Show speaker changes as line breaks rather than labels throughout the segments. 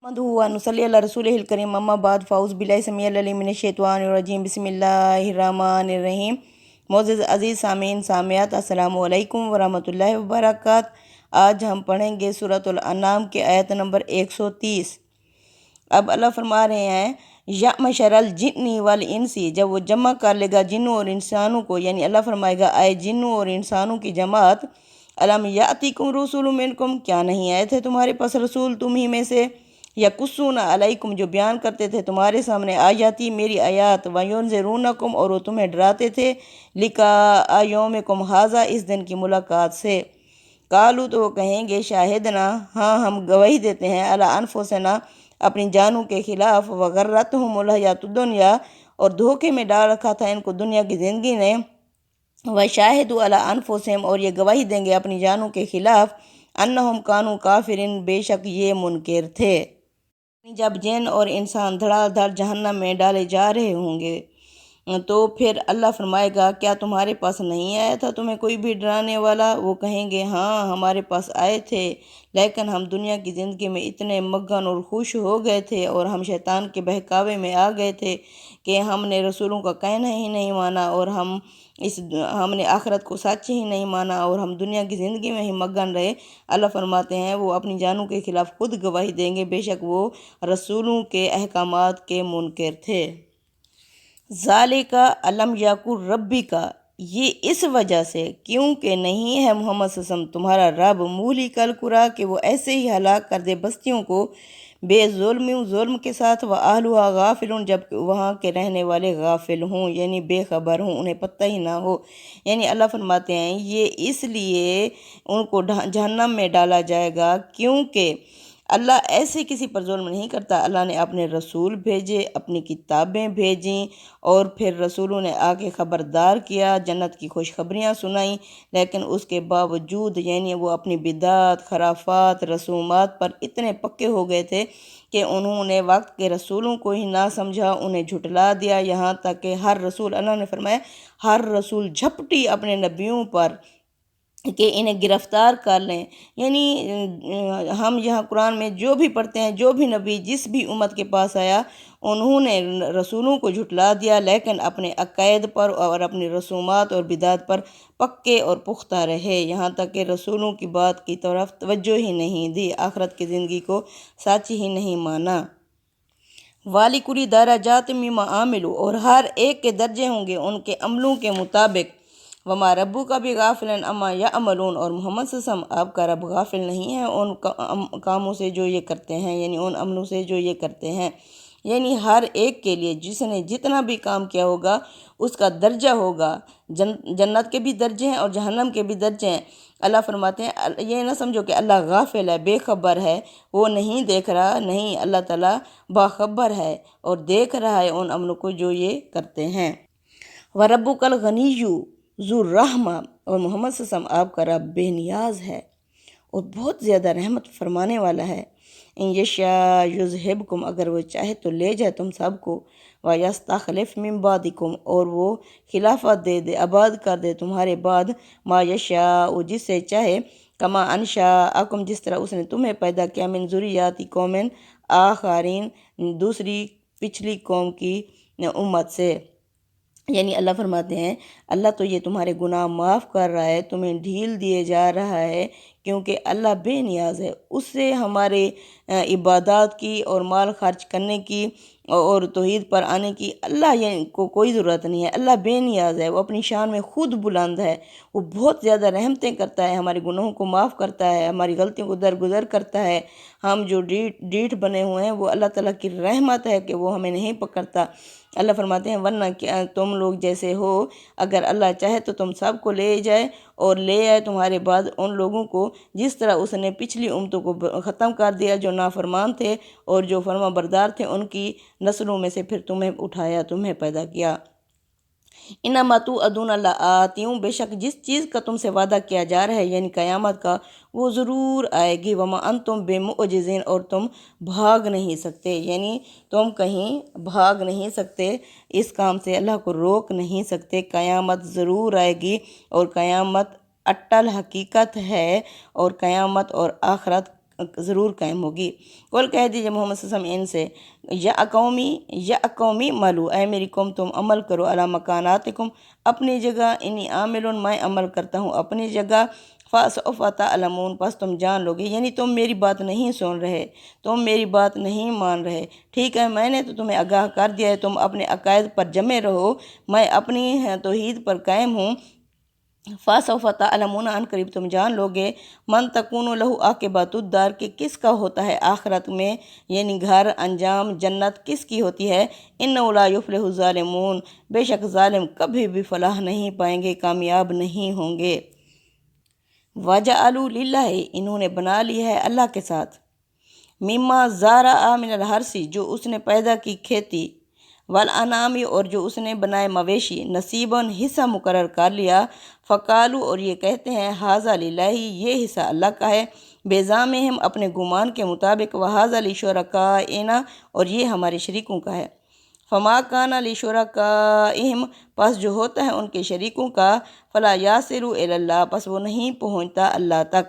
नसल्ली अला रसूलिहिल करीम अम्मा बाद फ़ाउज़ बिल्लाहि समीअल अलीम मिनश शैतानिर रजीम बिस्मिल्लाहिर रहमानिर रहीम। मोअज़्ज़ज़ अज़ीज़ सामीन सामियात अस्सलामु अलैकुम वरहमतुल्लाहि वबरकातुहू। आज हम पढ़ेंगे सूरतुल अनाम के आयत नंबर 130। अब अल्लाह फरमा रहे हैं या मशरल जिन्नी वल इंसी, जब वो जमा कर लेगा जिन्नों और इंसानों को, यानी अल्लाह फरमाएगा आए जिन्नों और इंसानों की जमात, अलम यातिकुम रसूलुम मिनकुम, क्या नहीं आए थे तुम्हारे पास रसूल तुम ही में से, या कुस्सूना अलैकुम, जो बयान करते थे तुम्हारे सामने आयाती मेरी आयात, वयुनज़िरूनकुम, और वो तुम्हें डराते थे, लिका यौमिकुम हाज़ा, इस दिन की मुलाकात से। कालू, तो वो कहेंगे शाहिदना, हाँ हम गवाही देते हैं, अला अनफुसना, अपनी जानों के खिलाफ, वगर्रतहुमुल हयातुद दुनिया, और धोखे में डाल रखा था इनको दुनिया की ज़िंदगी ने, व शाहिदु अला अनफुसिहिम, और ये गवाही देंगे अपनी जानों के खिलाफ, अन्नहुम कानू काफिरिन, बेशक ये मुनकिर थे। जब जिन और इंसान धड़ाधड़ जहन्नम में डाले जा रहे होंगे तो फिर अल्लाह फरमाएगा क्या तुम्हारे पास नहीं आया था तुम्हें कोई भी डराने वाला। वो कहेंगे हाँ हमारे पास आए थे, लेकिन हम दुनिया की ज़िंदगी में इतने मगन और खुश हो गए थे और हम शैतान के बहकावे में आ गए थे कि हमने रसूलों का कहना ही नहीं माना, और हमने आखिरत को सच ही नहीं माना, और हम दुनिया की ज़िंदगी में ही मगन रहे। अल्लाह फरमाते हैं वो अपनी जानों के ख़िलाफ़ खुद गवाही देंगे, बेशक वो रसूलों के अहकामात के मुनकिर थे। ज़ालिका अलम याकुर रब्बी का, ये इस वजह से क्योंकि नहीं है मोहम्मद सल्लल्लाहु अलैहि वसल्लम तुम्हारा रब मूली कल कुरा, कि वो ऐसे ही हलाक कर दे बस्तियों को जुल्म के साथ, व आहलुहा गाफिलून, जब वहाँ के रहने वाले गाफिल हों, यानी बेखबर हों, उन्हें पता ही ना हो। यानी अल्लाह फरमाते हैं ये इसलिए उनको जहन्नम में डाला जाएगा क्योंकि अल्लाह ऐसे किसी पर जुल्म नहीं करता। अल्लाह ने अपने रसूल भेजे, अपनी किताबें भेजीं, और फिर रसूलों ने आके ख़बरदार किया, जन्नत की खुशखबरियाँ सुनाई, लेकिन उसके बावजूद यानी वो अपनी बिदात खराफात रसूमात पर इतने पक्के हो गए थे कि उन्होंने वक्त के रसूलों को ही ना समझा, उन्हें झुटला दिया। यहाँ तक कि हर रसूल, अल्लाह ने फरमाया हर रसूल झपटी अपने नबियों पर कि इन्हें गिरफ़्तार कर लें। यानी हम यहाँ कुरान में जो भी पढ़ते हैं, जो भी नबी जिस भी उम्मत के पास आया उन्होंने रसूलों को झुटला दिया, लेकिन अपने अक़ायद पर और अपनी रसूमात और बिदात पर पक्के और पुख्ता रहे, यहाँ तक कि रसूलों की बात की तरफ तवज्जो ही नहीं दी, आखिरत की ज़िंदगी को सच ही नहीं माना। वाली कुली दारा जात मिमा आमिलू, और हर एक के दर्जे होंगे उनके अमलों के मुताबिक। वमा रब्बू का भी गाफिलन अम्मा या अमलून, और मोहम्मद सल्लल्लाहु अलैहि वसल्लम आपका रब गाफिल नहीं है उन कामों से जो ये करते हैं, यानी उन अमलों से जो ये करते हैं। यानी हर एक के लिए जिसने जितना भी काम किया होगा उसका दर्जा होगा। जन्नत के भी दर्जे हैं और जहन्नम के भी दर्जे हैं। अल्लाह फरमाते हैं ये ना समझो कि अल्लाह गाफिल है, बेखबर है, वो नहीं देख रहा, नहीं, अल्लाह ताला बाखबर है और देख रहा है उन अमलों को जो ये करते हैं। व रब्बुकल गनिय्यु ज़ुर रहमा, और मोहम्मद सल्लल्लाहु अलैहि वसल्लम आपका रब बेनियाज है और बहुत ज़्यादा रहमत फरमाने वाला है। इन यशा युज़हिबकुम, अगर वो चाहे तो ले जाए तुम सबको, व यस्तखलिफ मिन बादिकुम, और वो खिलाफत दे दे, आबाद कर दे तुम्हारे बाद, मा यशा, वो जिससे चाहे, कमा अनशा अकुम, जिस तरह उसने तुम्हें पैदा किया, मिन ज़ुर्रिय्याति कौमिन आखरीन, दूसरी पिछली कौम की उम्मत से। यानी अल्लाह फरमाते हैं अल्लाह तो ये तुम्हारे गुनाह माफ़ कर रहा है, तुम्हें ढील दिए जा रहा है, क्योंकि अल्लाह बेनियाज है। उससे हमारे इबादत की और माल खर्च करने की और तौहीद पर आने की अल्लाह को कोई ज़रूरत नहीं है। अल्लाह बेनियाज है, वो अपनी शान में ख़ुद बुलंद है, वो बहुत ज़्यादा रहमतें करता है, हमारे गुनाहों को माफ़ करता है, हमारी गलतियों को दरगुजर करता है। हम जो डीठ बने हुए हैं वो अल्लाह ताला की रहमत है कि वो हमें नहीं पकड़ता। अल्लाह फरमाते हैं वरना क्या तुम लोग जैसे हो, अगर अल्लाह चाहे तो तुम सबको ले जाए और ले आए तुम्हारे बाद उन लोगों को जिस तरह उसने पिछली उम्मतों को ख़त्म कर दिया जो नाफरमान थे और जो फरमा बरदार थे, उनकी नस्लों में से फिर तुम्हें उठाया, तुम्हें पैदा किया। इन्नमा तू अदून अल्लाह आती हूँ, बेशक जिस चीज़ का तुमसे वादा किया जा रहा है यानी क़यामत का, वो ज़रूर आएगी। वमा अंतुम बेमुअजिज़ीन, और तुम भाग नहीं सकते, यानी तुम कहीं भाग नहीं सकते इस काम से, अल्लाह को रोक नहीं सकते। क़यामत ज़रूर आएगी और क़यामत अट्टल हकीकत है, और क़यामत और आखिरत ضرور قائم ہوگی۔ قول کہہ دیجیے محمد صلی اللہ علیہ وسلم ان سے، یا قومی ملو، اے میری قوم تم عمل کرو، علی مکاناتکم، اپنی جگہ، انی عامل، میں عمل کرتا ہوں اپنی جگہ، فسوف تعلمون، پس تم جان لوگے، یعنی تم میری بات نہیں سن رہے، تم میری بات نہیں مان رہے، ٹھیک ہے، میں نے تو تمہیں آگاہ کر دیا ہے، تم اپنے عقائد پر جمے رہو، میں اپنی توحید پر قائم ہوں، فسوف تعلمون، عن قریب تم جان لوگے، من تکون لہو عاقبۃ الدار، کہ کس کا ہوتا ہے آخرت میں یعنی گھر، انجام، جنت کس کی ہوتی ہے، انہ لا یفلح الظالمون، بے شک ظالم کبھی بھی فلاح نہیں پائیں گے، کامیاب نہیں ہوں گے۔ وَجَعَلُوا لِلَّهِ، انہوں نے بنا لی ہے اللہ کے ساتھ، مما زارع من الحرث، جو اس نے پیدا کی کھیتی، والانعام، اور جو اس نے بنائے مویشی، نصیباً، حصہ مقرر کر لیا، فقالوا، اور یہ کہتے ہیں، ھذا للہ، یہ حصہ اللہ کا ہے، بزعمہم، اپنے گمان کے مطابق، وھذا لشرکائنا، اور یہ ہمارے شریکوں کا ہے، فما کان لشرکائہم، پس جو ہوتا ہے ان کے شریکوں کا، فلا یصل الی اللہ، پس وہ نہیں پہنچتا اللہ تک،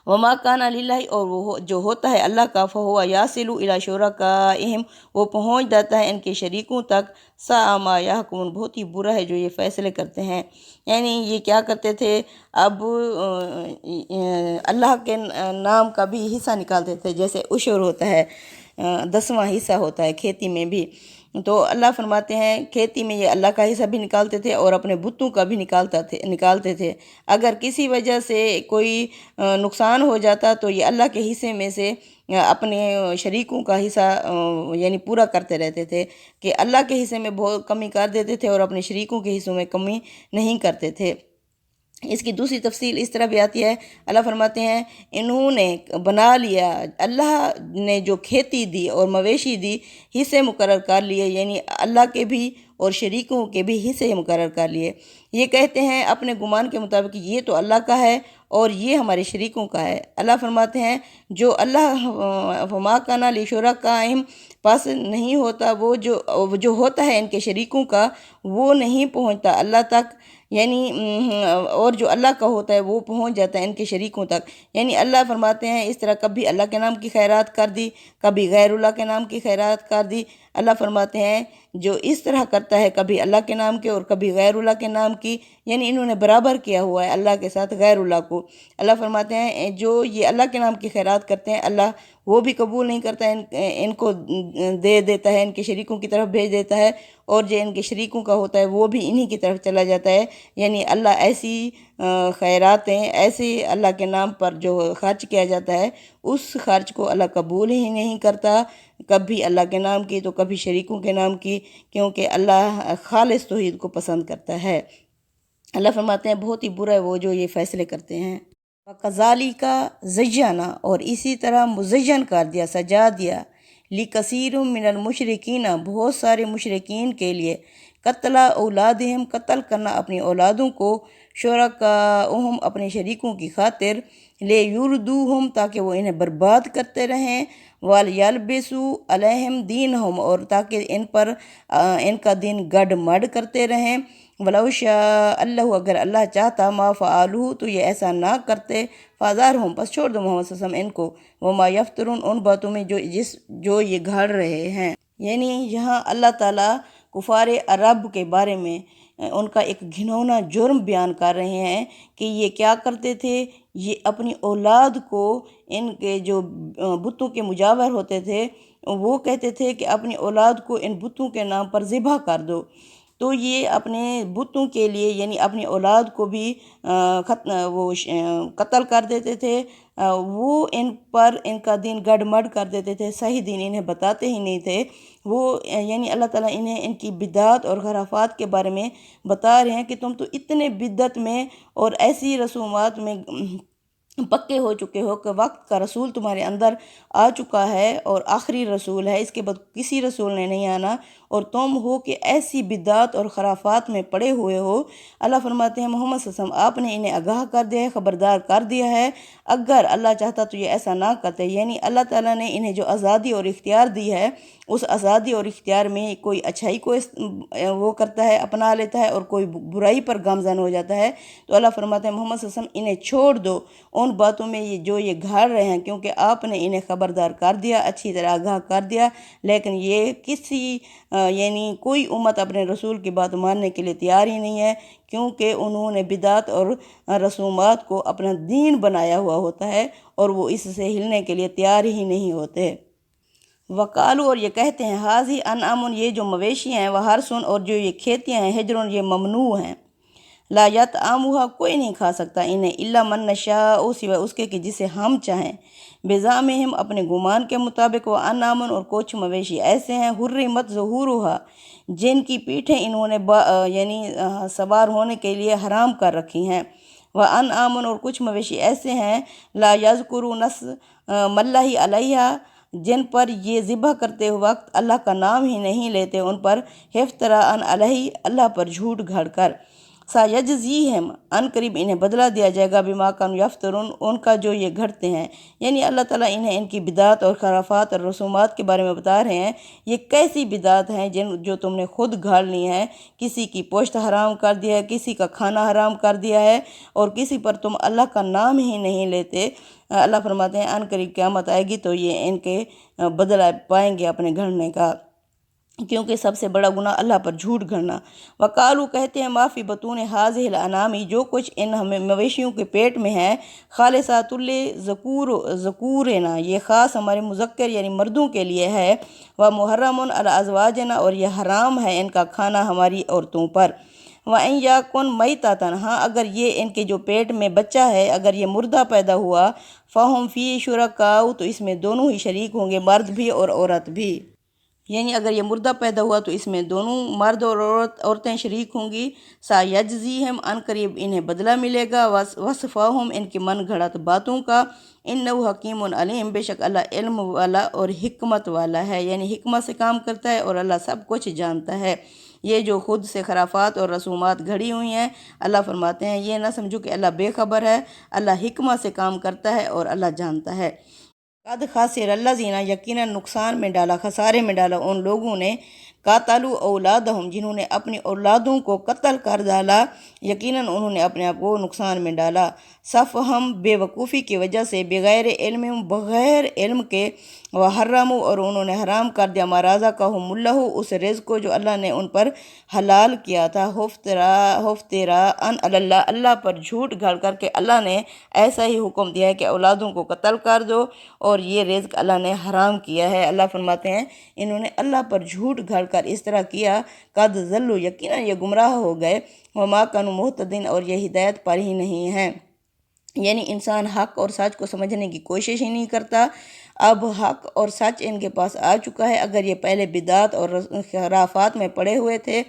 وما کان للہ، اور وہ جو ہوتا ہے اللہ کا، فہو یصل الی شرکائہم، وہ پہنچ جاتا ہے ان کے شریکوں تک، ساء ما یحکمون، بہت ہی برا ہے جو یہ فیصلے کرتے ہیں، یعنی یہ کیا کرتے تھے، اب اللہ کے نام کا بھی حصہ نکالتے تھے، جیسے عشر ہوتا ہے، 10واں حصہ ہوتا ہے کھیتی میں بھی، تو اللہ فرماتے ہیں کھیتی میں یہ اللہ کا حصہ بھی نکالتے تھے اور اپنے بتوں کا بھی نکالتے تھے، اگر کسی وجہ سے کوئی نقصان ہو جاتا تو یہ اللہ کے حصے میں سے اپنے شریکوں کا حصہ یعنی پورا کرتے رہتے تھے، کہ اللہ کے حصے میں بہت کمی کر دیتے تھے اور اپنے شریکوں کے حصوں میں کمی نہیں کرتے تھے۔ اس کی دوسری تفصیل اس طرح بھی آتی ہے، اللہ فرماتے ہیں انہوں نے بنا لیا، اللہ نے جو کھیتی دی اور مویشی دی، حصے مقرر کر لیے، یعنی اللہ کے بھی اور شریکوں کے بھی حصے مقرر کر لیے، یہ کہتے ہیں اپنے گمان کے مطابق یہ تو اللہ کا ہے اور یہ ہمارے شریکوں کا ہے۔ اللہ فرماتے ہیں جو اللہ، فما کان لشرکائہم، پس نہیں ہوتا وہ جو ہوتا ہے ان کے شریکوں کا، وہ نہیں پہنچتا اللہ تک، یعنی اور جو اللہ کا ہوتا ہے وہ پہنچ جاتا ہے ان کے شریکوں تک، یعنی اللہ فرماتے ہیں اس طرح کبھی اللہ کے نام کی خیرات کر دی، کبھی غیر اللہ کے نام کی خیرات کر دی، اللہ فرماتے ہیں جو اس طرح کرتا ہے کبھی اللہ کے نام کے اور کبھی غیر اللہ کے نام کی، یعنی انہوں نے برابر کیا ہوا ہے اللہ کے ساتھ غیر اللہ کو، اللہ فرماتے ہیں جو یہ اللہ کے نام کی خیرات کرتے ہیں اللہ وہ بھی قبول نہیں کرتا، ان کو دے دیتا ہے، ان کے شریکوں کی طرف بھیج دیتا ہے، اور جو ان کے شریکوں کا ہوتا ہے وہ بھی انہی کی طرف چلا جاتا ہے، یعنی اللہ ایسی خیراتیں، ایسے اللہ کے نام پر جو خرچ کیا جاتا ہے اس خرچ کو اللہ قبول ہی نہیں کرتا، کبھی اللہ کے نام کی تو کبھی شریکوں کے نام کی، کیونکہ اللہ خالص توحید کو پسند کرتا ہے۔ اللہ فرماتے ہیں بہت ہی برا ہے وہ جو یہ فیصلے کرتے ہیں۔ وَكَذَلِكَ زَيَّنَا، اور اسی طرح مزین کر دیا، سجا دیا، لِكَثِيرٍ مِّنَ الْمُشْرِكِينَ، بہت سارے مشرکین کے لیے، قتل اولادہم، قتل کرنا اپنی اولادوں کو، شرکاءہم، اپنے شریکوں کی خاطر، لِيُرْدُوهُمْ، تاکہ وہ انہیں برباد کرتے رہیں، وَلْيَلْبِسُوا عَلَيْهِمْ دِينَهُمْ، اور تاکہ ان پر ان کا دین گڈ مڈ کرتے رہیں، وَلَوْ شَاءَ اللَّهُ، اگر اللہ چاہتا، مَا فَعَلُوهُ، تو یہ ایسا نہ کرتے، فَذَرْهُمْ، بس چھوڑ دو محمد صلی اللہ علیہ وسلم ان کو، وَمَا يَفْتَرُونَ، ان باتوں میں جو یہ گھڑ رہے ہیں، یعنی یہاں اللہ تعالیٰ کفار عرب کے بارے میں ان کا ایک گھنونا جرم بیان کر رہے ہیں کہ یہ کیا کرتے تھے، یہ اپنی اولاد کو، ان کے جو بتوں کے مجاور ہوتے تھے وہ کہتے تھے کہ اپنی اولاد کو ان بتوں کے نام پر ذبح کر دو، تو یہ اپنے بتوں کے لیے یعنی اپنی اولاد کو بھی وہ قتل کر دیتے تھے، وہ ان پر ان کا دین گڈ مڈ کر دیتے تھے، صحیح دین انہیں بتاتے ہی نہیں تھے، وہ یعنی اللہ تعالیٰ انہیں ان کی بدعات اور خرافات کے بارے میں بتا رہے ہیں کہ تم تو اتنے بدعت میں اور ایسی رسومات میں پکے ہو چکے ہو کہ وقت کا رسول تمہارے اندر آ چکا ہے اور آخری رسول ہے، اس کے بعد کسی رسول نے نہیں آنا، اور تم ہو کہ ایسی بدعات اور خرافات میں پڑے ہوئے ہو۔ اللہ فرماتے ہیں محمد صلی اللہ علیہ وسلم آپ نے انہیں آگاہ کر دیا ہے، خبردار کر دیا ہے، اگر اللہ چاہتا تو یہ ایسا نہ کرتے، یعنی اللہ تعالیٰ نے انہیں جو آزادی اور اختیار دی ہے اس آزادی اور اختیار میں کوئی اچھائی کو وہ کرتا ہے، اپنا لیتا ہے، اور کوئی برائی پر گامزن ہو جاتا ہے، تو اللہ فرماتے ہیں محمد صلی اللہ علیہ وسلم انہیں چھوڑ دو، उन बातों में जो ये घाल रहे हैं, क्योंकि आपने इन्हें ख़बरदार कर दिया, अच्छी तरह आगाह कर दिया, लेकिन ये किसी यानी कोई उम्मत अपने रसूल की बात मानने के लिए तैयार ही नहीं है, क्योंकि उन्होंने बिदात और रसूमात को अपना दीन बनाया हुआ होता है और वो इससे हिलने के लिए तैयार ही नहीं होते। वकालू, और ये कहते हैं, हाजी अनआमुन, ये जो मवेशी हैं, वह हरसुन, और जो ये खेतियाँ हैं, हिजरुन, ये ममनू हैं। ला यतअमुहा, कोई नहीं खा सकता इन्हें, इल्ला मन नशाउ, सिवा उसके कि जिसे हम चाहें। बेज़ामिहिम, अपने गुमान के मुताबिक, व अनआमुन, और कुछ मवेशी ऐसे हैं, हुर्रिमत ज़ुहूरुहा, जिनकी पीठें इन्होंने यानी सवार होने के लिए हराम कर रखी हैं। व अनआमुन, और कुछ मवेशी ऐसे हैं, ला यज़कुरू नस मल्लाहि अलैहा, जिन पर ये ज़िबह करते वक्त अल्लाह का नाम ही नहीं लेते, उन पर हिफ्तरा अन अलैहि, अल्लाह पर झूठ घड़ कर। सायजज़ीहिम, अन करीब इन्हें बदला दिया जाएगा, बिमा कानू यफ्तरून, उनका जो ये घड़ते हैं। यानी अल्लाह ताला इन्हें इनकी बिदात और खराफात और रसूमात के बारे में बता रहे हैं। ये कैसी बिदात हैं जो तुमने खुद घाल ली हैं। किसी की पोश्त हराम कर दिया है, किसी का खाना हराम कर दिया है, और किसी पर तुम अल्लाह का नाम ही नहीं लेते। अल्लाह फरमाते हैं, अन करीब क़यामत आएगी तो ये इनके बदला पाएंगे अपने घड़ने का, क्योंकि सबसे बड़ा गुनाह अल्लाह पर झूठ गढ़ना। वकालू, कहते हैं, माफ़ी बतून हाज़िहिल अनामी, जो कुछ इन हमें मवेशियों के पेट में है, खालिसातुल ज़कूरना, ये ख़ास हमारे मुज़क्कर यानी मर्दों के लिए है। व मुहर्रमुन अला अज़वाजना, और यह हराम है इनका खाना हमारी औरतों पर। व इन याकुन मैततन, हाँ अगर ये इनके जो पेट में बच्चा है, अगर ये मुर्दा पैदा हुआ, फ़हुम फ़ी शुरकाउ, तो इसमें दोनों ही शरीक होंगे, मर्द भी और औरत भी। यानी अगर ये मुर्दा पैदा हुआ तो इसमें दोनों मर्द और औरतें शरीक होंगी। सायजज़ीहिम, अन करीब इन्हें बदला मिलेगा, वसफ़ाहुम, इनकी मन घड़त बातों का। इन्नहु हकीमुन अलीम, बेशक अल्लाह इल्म वाला और हिकमत वाला है, यानी हिकमत से काम करता है और अल्लाह सब कुछ जानता है। ये जो खुद से खराफात और रसूमात घड़ी हुई हैं, अल्लाह फरमाते हैं, ये ना समझो कि अल्लाह बेखबर है, अल्लाह हिकमत से काम करता है और अल्लाह जानता है। कद खासिर अल्लाज़ीना, यकीनन नुकसान में डाला, खसारे में डाला उन लोगों ने, कातलू औलादहुम, जिन्होंने अपनी औलादों को कत्ल कर डाला, यकीनन उन्होंने अपने आप को नुकसान में डाला। सफ़हम, बेवकूफ़ी की वजह से, बग़ैर इल्म, बग़ैर इल्म के, व हर्रमू, और उन्होंने हराम कर दिया, मराज़ा का मुल्लहु, उस रिज़्क़ को जो अल्लाह ने उन पर हलाल किया था। हुफ्तरा अन अल्लाह, अल्लाह पर झूठ घड़ करके अल्लाह ने ऐसा ही हुक्म दिया है कि औलादों को कत्ल कर दो, और ये रिज़्क़ अल्लाह ने हराम किया है। अल्लाह फरमाते हैं, इन्होंने अल्लाह पर झूठ घड़ कर इस तरह किया, कद ज़ल्लू, यकीनन ये गुमराह हो गए, व मा कानू मुहतदीन, और ये हिदायत पर ही नहीं हैं। यानी इंसान हक़ और सच को समझने की कोशिश ही नहीं करता। अब हक़ और सच इनके पास आ चुका है। अगर ये पहले बिदात और खराफात में पड़े हुए थे,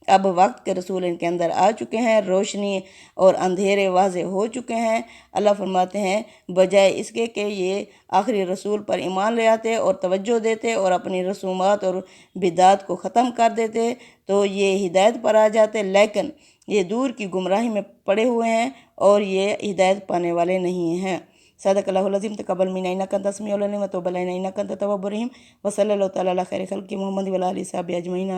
अब वक्त के रसूल इनके अंदर आ चुके हैं, रोशनी और अंधेरे वाज़े हो चुके हैं। अल्लाह फरमाते हैं, बजाय इसके कि ये आखिरी रसूल पर ईमान ले आते और तवज्जो देते और अपनी रसूमात और बिदात को ख़त्म कर देते, तो ये हिदायत पर आ जाते, लेकिन ये दूर की गुमराही में पड़े हुए हैं और ये हिदायत पाने वाले नहीं हैं। सदक़ल्लाहुल अज़ीम। तक़ब्बल मिन्ना इन्नका अंता समीउल अलीम व तुब अलैना इन्नका अंता तव्वाबुर रहीम। व सल्लल्लाहु तआला अला खैरि खल्क़ि मुहम्मद व अला आलिहि व सहबिहि अजमईन।